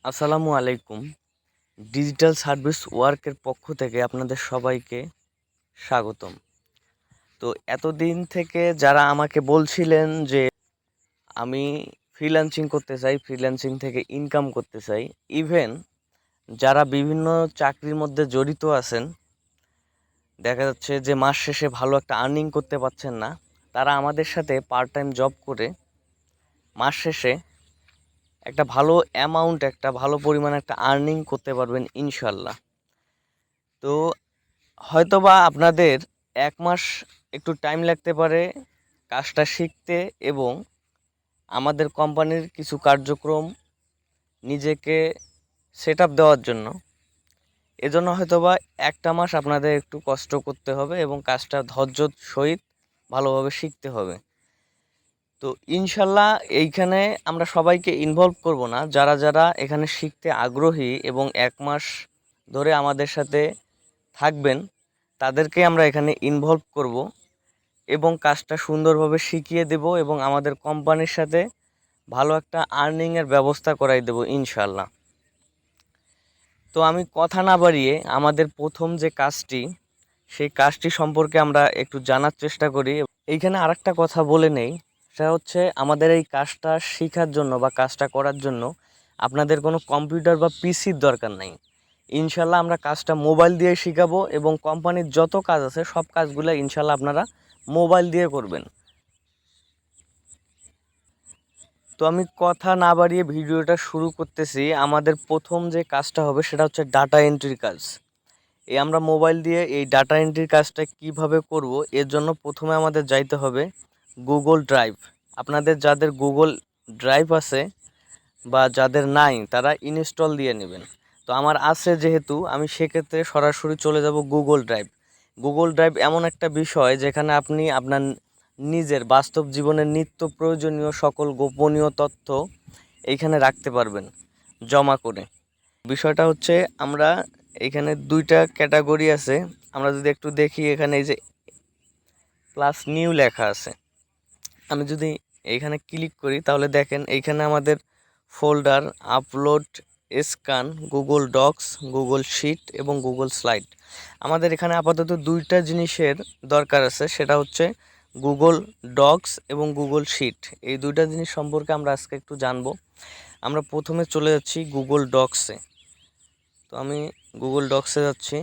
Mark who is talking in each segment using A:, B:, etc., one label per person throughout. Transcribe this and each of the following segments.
A: আসসালামু আলাইকুম। Digital service ওয়ার্কের পক্ষ থেকে আপনাদের সবাইকে স্বাগতম। তো এতদিন থেকে যারা আমাকে বলছিলেন যে আমি ফ্রিল্যান্সিং করতে চাই, ফ্রিল্যান্সিং থেকে ইনকাম করতে চাই, ইভেন যারা বিভিন্ন চাকরির মধ্যে জড়িত আছেন, দেখা যাচ্ছে যে মাস শেষে ভালো একটা আর্নিং করতে পারছেন না, তারা আমাদের সাথে পার্ট টাইম জব করে মাস শেষে একটা ভালো অ্যামাউন্ট, একটা ভালো পরিমাণে একটা আর্নিং করতে পারবেন ইনশাল্লাহ। তো হয়তোবা আপনাদের ১ মাস একটু টাইম লাগতে পারে কাজটা শিখতে এবং আমাদের কোম্পানির কিছু কার্যক্রম নিজেকে সেটআপ দেওয়ার জন্য। এজন্য হয়তোবা ১টা মাস আপনাদের একটু কষ্ট করতে হবে এবং কাজটা ধৈর্যর সহিত ভালোভাবে শিখতে হবে। তো ইনশাল্লাহ এইখানে আমরা সবাইকে ইনভলভ করব না। যারা এখানে শিখতে আগ্রহী এবং ১ মাস ধরে আমাদের সাথে থাকবেন, তাদেরকে আমরা এখানে ইনভলভ করব এবং কাজটা সুন্দরভাবে শিখিয়ে দেব এবং আমাদের কোম্পানির সাথে ভালো একটা আর্নিংয়ের ব্যবস্থা করাই দেব ইনশাল্লাহ। তো আমি কথা না বাড়িয়ে আমাদের প্রথম যে কাজটি, সেই কাজটি সম্পর্কে আমরা একটু জানার চেষ্টা করি। এইখানে আরেকটা কথা বলে নেই, সেটা হচ্ছে আমাদের এই কাজটা শেখার জন্য বা কাজটা করার জন্য আপনাদের কোনো কম্পিউটার বা পিসির দরকার নাই। ইনশাল্লাহ আমরা কাজটা মোবাইল দিয়ে শেখাবো এবং কোম্পানির যত কাজ আছে সব কাজগুলো ইনশাল্লাহ আপনারা মোবাইল দিয়ে করবেন। তো আমি কথা না বাড়িয়ে ভিডিওটা শুরু করতেছি। আমাদের প্রথম যে কাজটা হবে সেটা হচ্ছে ডাটা এন্ট্রির কাজ। আমরা মোবাইল দিয়ে এই ডাটা এন্ট্রির কাজটা কিভাবে করব, এর জন্য প্রথমে আমাদের যাইতে হবে গুগল ড্রাইভ। আপনাদের যাদের গুগল ড্রাইভ আছে বা যাদের নাই তারা ইনস্টল দিয়ে নেবেন। তো আমার আছে যেহেতু, আমি সেক্ষেত্রে সরাসরি চলে যাব গুগল ড্রাইভ। গুগল ড্রাইভ এমন একটা বিষয় যেখানে আপনি আপনার নিজের বাস্তব জীবনের নিত্য প্রয়োজনীয় সকল গোপনীয় তথ্য এইখানে রাখতে পারবেন জমা করে। বিষয়টা হচ্ছে আমরা এখানে 2টা ক্যাটাগরি আছে। আমরা যদি একটু দেখি, এখানে এই যে প্লাস নিউ লেখা আছে, আমি যদি এইখানে ক্লিক করি তাহলে দেখেন এইখানে আমাদের folder, upload, scan, Google Docs, Google sheet এবং গুগল স্লাইড। আমাদের এখানে আপাতত 2টা জিনিসের দরকার আছে, সেটা হচ্ছে গুগল ডক্স এবং গুগল শিট। এই 2টা জিনিস সম্পর্কে আমরা আজকে একটু জানবো। আমরা প্রথমে চলে যাচ্ছি গুগল ডক্সে। তো আমি গুগল ডক্সে যাচ্ছি।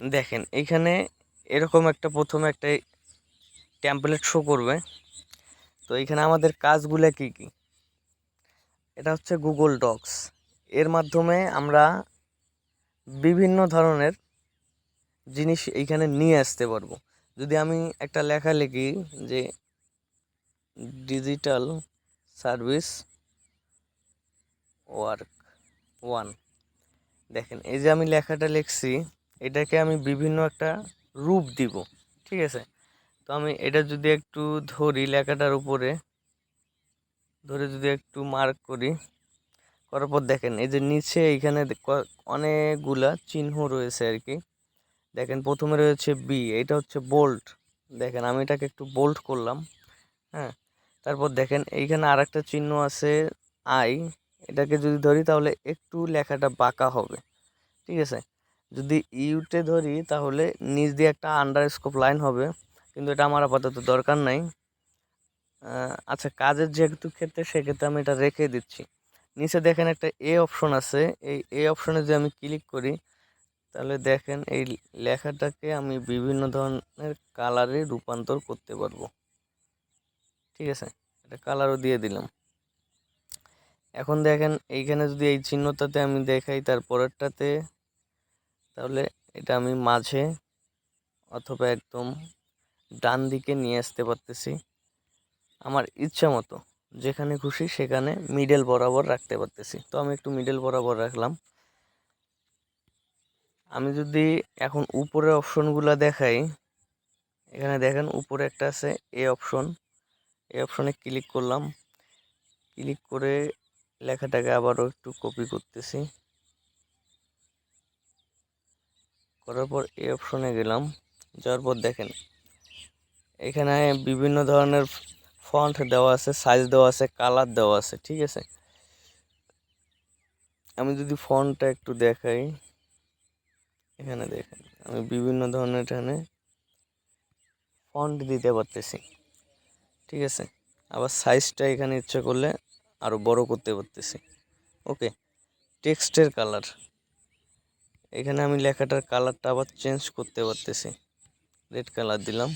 A: দেখেন এইখানে এরকম একটা প্রথমে একটা টেমপ্লেট শো করবে। তো এইখানে আমাদের কাজগুলো কি কি, এটা হচ্ছে গুগল ডক্স। এর মাধ্যমে আমরা বিভিন্ন ধরনের জিনিস এইখানে নিয়ে আসতে পারবো। যদি আমি একটা লেখা লিখি যে ডিজিটাল সার্ভিস ওয়ার্ক 1, দেখেন এই যে আমি লেখাটা লিখছি, এটাকে আমি বিভিন্ন একটা রূপ দিব। ঠিক আছে, তো আমি এটা যদি একটু ধরি, লেখাটার উপরে ধরে যদি একটু মার্ক করি, করার পর দেখেন এই যে নিচে এইখানে অনেকগুলা চিহ্ন রয়েছে আর কি। দেখেন প্রথমে রয়েছে বি, এটা হচ্ছে বোল্ড। দেখেন আমি এটাকে একটু বোল্ড করলাম। হ্যাঁ, তারপর দেখেন এইখানে আরেকটা চিহ্ন আছে আই, এটাকে যদি ধরি তাহলে একটু লেখাটা বাঁকা হবে। ঠিক আছে, যদি ইউতে ধরি তাহলে নিচ দিয়ে একটা আন্ডারস্কোপ লাইন হবে, কিন্তু এটা আমার আপাতত দরকার নাই। আচ্ছা, কাজের যেহেতু ক্ষেত্রে সেক্ষেত্রে আমি এটা রেখে দিচ্ছি। নিচে দেখেন একটা এ অপশন আছে, এই এ অপশনে যদি আমি ক্লিক করি তাহলে দেখেন এই লেখাটাকে আমি বিভিন্ন ধরনের কালারে রূপান্তর করতে পারবো। ঠিক আছে, এটা কালারও দিয়ে দিলাম। এখন দেখেন এইখানে যদি এই চিহ্নটাতে আমি দেখাই তার পরেরটাতে, তাহলে এটা আমি মাঝে অথবা একদম ডান দিকে নিয়ে আসতে পারতেছি আমার ইচ্ছা মতো। যেখানে খুশি সেখানে মিডল বরাবর রাখতে পারতেছি। তো আমি একটু মিডল বরাবর রাখলাম। আমি যদি এখন উপরের অপশনগুলো দেখাই, এখানে দেখেন উপরে একটা আছে এ অপশন। এই অপশনে ক্লিক করলাম, ক্লিক করে লেখাটাকে আবারও একটু কপি করতেছি, করার পর এই অপশনে গেলাম। যাওয়ার পর দেখেন এখানে বিভিন্ন ধরনের ফন্ট দেওয়া আছে, সাইজ দেওয়া আছে, কালার দেওয়া আছে, ঠিক আছে। আমি যদি ফন্টটা একটু দেখাই, এখানে দেখেন আমি বিভিন্ন ধরনের এখানে ফন্ট দিতে পারতেছি, ঠিক আছে। আবার সাইজটা এখানে ইচ্ছা করলে আরও বড় করতে পারতেছি। ওকে, টেক্সটের কালার, এখানে আমি লেখাটার কালারটা আবার চেঞ্জ করতে পারতেছি। রেড কালার দিলাম।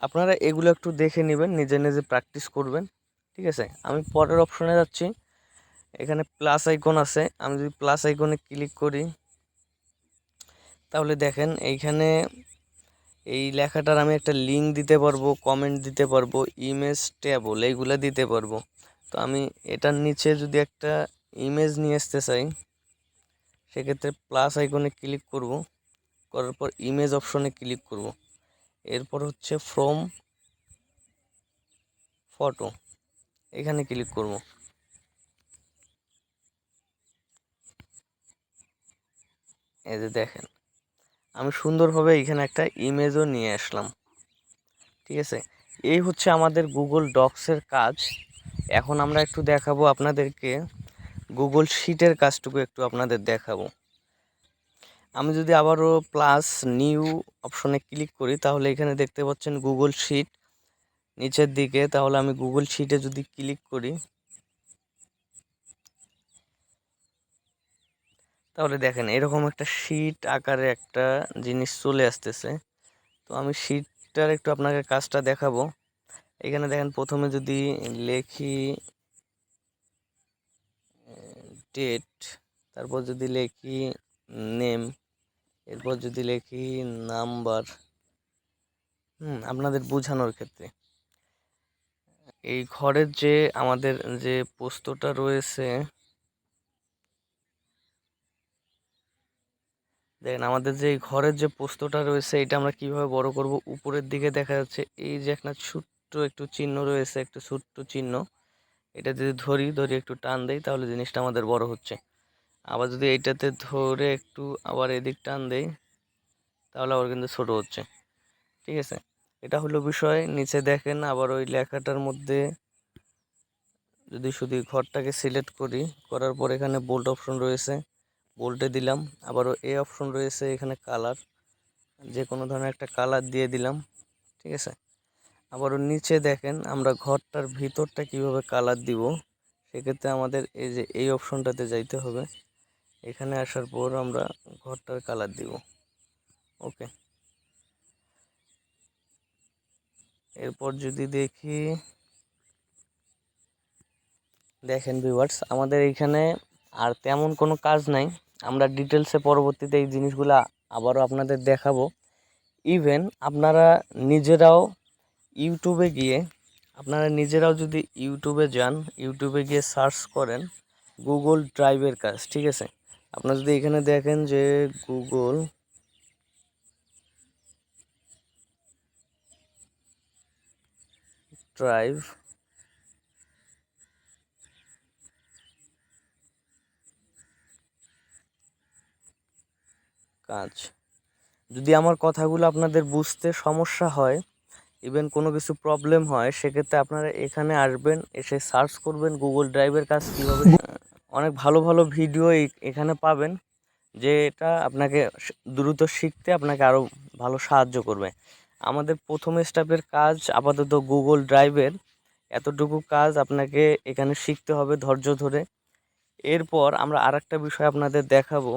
A: আপনারা এগুলো একটু দেখে নেবেন, নিজে নিজে প্র্যাকটিস করবেন, ঠিক আছে। আমি পরের অপশনে যাচ্ছি। এখানে প্লাস আইকন আছে, আমি যদি প্লাস আইকনে ক্লিক করি তাহলে দেখেন এইখানে এই লেখাটার আমি একটা লিঙ্ক দিতে পারবো, কমেন্ট দিতে পারবো, ইমেজ ট্যাবল এইগুলো দিতে পারবো। তো আমি এটার নিচে যদি একটা ইমেজ নিয়ে আসতে চাই, সেক্ষেত্রে প্লাস আইকনে ক্লিক করব, করার পর ইমেজ অপশনে ক্লিক করব, এরপর হচ্ছে ফ্রম ফটো, এখানে ক্লিক করব। এই যে দেখেন আমি সুন্দরভাবে এখানে একটা ইমেজও নিয়ে আসলাম, ঠিক আছে। এই হচ্ছে আমাদের গুগল ডক্সের কাজ। এখন আমরা একটু দেখাবো আপনাদেরকে গুগল শিটের কাজটুকু একটু আপনাদের দেখাবো। আমি যদি আবারও প্লাস নিউ অপশনে ক্লিক করি তাহলে এখানে দেখতে পাচ্ছেন গুগল শিট নিচের দিকে। তাহলে আমি গুগল শিটে যদি ক্লিক করি তাহলে দেখেন এরকম একটা শিট আকারে একটা জিনিস চলে আসতেছে। তো আমি শিটটার একটু আপনাকে কাজটা দেখাবো। এখানে দেখেন প্রথমে যদি লেখি ডেট, তারপর যদি লেখি নেম, এরপর যদি লেখি নাম্বার, আপনাদের বোঝানোর ক্ষেত্রে এই ঘরের যে আমাদের যে পোস্তটা রয়েছে, দেখেন আমাদের যে ঘরের যে পোস্তটা রয়েছে এটা আমরা কিভাবে বড় করব। উপরের দিকে দেখা যাচ্ছে এই যে একটা ছোট্ট একটু চিহ্ন রয়েছে, একটা ছোট্ট চিহ্ন, এটা যদি ধরি একটু টান দেই তাহলে জিনিসটা আমাদের বড় হচ্ছে। আবার যদি এইটাতে ধরে একটু আবার এদিক টান দেই তাহলে আবার কিন্তু ছোট হচ্ছে, ঠিক আছে। এটা হলো বিষয়। নিচে দেখেন আবার ওই লেখাটার মধ্যে যদি শুধু ঘরটাকে সিলেক্ট করি, করার পর এখানে বোল্ড অপশন রয়েছে, বোল্টে দিলাম। আবারও এই অপশন রয়েছে এখানে কালার, যে কোনো ধরনের একটা কালার দিয়ে দিলাম, ঠিক আছে। আবারও নিচে দেখেন আমরা ঘরটার ভিতরটা কিভাবে কালার দিব, সেক্ষেত্রে আমাদের এই যে এই অপশনটাতে যাইতে হবে। এখানে আসার পর আমরা ঘরটার কালার দিব। ওকে, এরপর যদি দেখি, দেখেন ভিউয়ার্স আমাদের এইখানে আর তেমন কোনো কাজ নাই। আমরা ডিটেলসে পরবর্তীতে এই জিনিসগুলো আবারও আপনাদের দেখাবো। ইভেন আপনারা নিজেরাও ইউটিউবে গিয়ে, আপনারা নিজেরাও যদি ইউটিউবে যান, ইউটিউবে গিয়ে সার্চ করেন গুগল ড্রাইভের কাজ, ঠিক আছে। আপনারা যদি এখানে দেখেন যে গুগল ড্রাইভ কাজ, যদি আমার কথাগুলো আপনাদের বুঝতে সমস্যা হয়, ইভেন কোনো কিছু প্রবলেম হয়, সেক্ষেত্রে আপনারা এখানে আসবেন, এসে সার্চ করবেন গুগল ড্রাইভের কাজ কীভাবে। অনেক ভালো ভালো ভিডিও এখানে পাবেন, যে এটা আপনাকে দ্রুত শিখতে আপনাকে আরও ভালো সাহায্য করবে। আমাদের প্রথম স্টেপের কাজ আপাতত গুগল ড্রাইভের এতটুকু কাজ আপনাকে এখানে শিখতে হবে ধৈর্য ধরে। এরপর আমরা আরেকটা বিষয় আপনাদের দেখাবো,